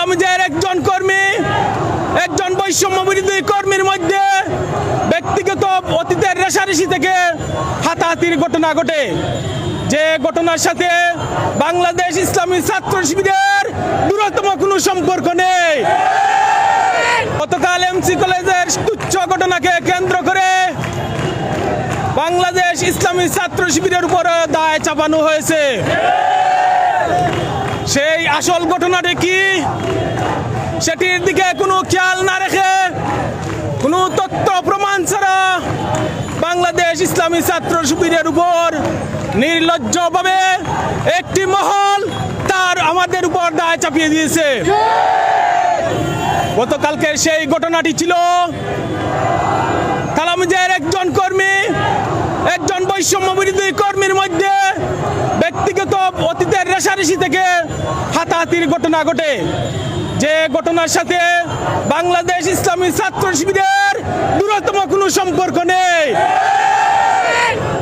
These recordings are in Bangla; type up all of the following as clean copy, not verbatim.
তালামিজের একজন কর্মী, একজন বৈষম্য বিরোধী কর্মীর মধ্যে ব্যক্তিগত অতীতের রেশারেশি থেকে হাতাহাতির ঘটনা ঘটে, যে ঘটনার সাথে বাংলাদেশ ইসলামী ছাত্র শিবিরের দূরতম কোনো সম্পর্ক নেই। গতকাল এমসি কলেজের তুচ্ছ ঘটনাকে কেন্দ্র করে বাংলাদেশ ইসলামী ছাত্র শিবিরের উপর দায় চাপানো হয়েছে। সেই আসল ঘটনাটি কি, সেটির দিকে কোনো খেয়াল না রেখে, কোনো তথ্য প্রমাণ ছাড়া বাংলাদেশ ইসলামী ছাত্র শিবিরের উপর নির্লজ্জভাবে একটি মহল আমাদের উপর দায় চাপিয়ে দিয়েছে। গতকালকে সেই ঘটনাটি ছিল তালামিজের একজন কর্মী, একজন বৈষম্য বিরোধী কর্মীর মধ্যে ব্যক্তিগত অতীতের রেশারেশি থেকে হাতাহাতির ঘটনা ঘটে, যে ঘটনার সাথে বাংলাদেশ ইসলামী ছাত্র শিবিরের দূরতম কোনো সম্পর্ক নেই।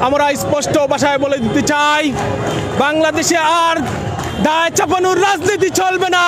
আমরা স্পষ্ট ভাষায় বলে দিতে চাই, বাংলাদেশে আর দায় চাপানোর রাজনীতি চলবে না।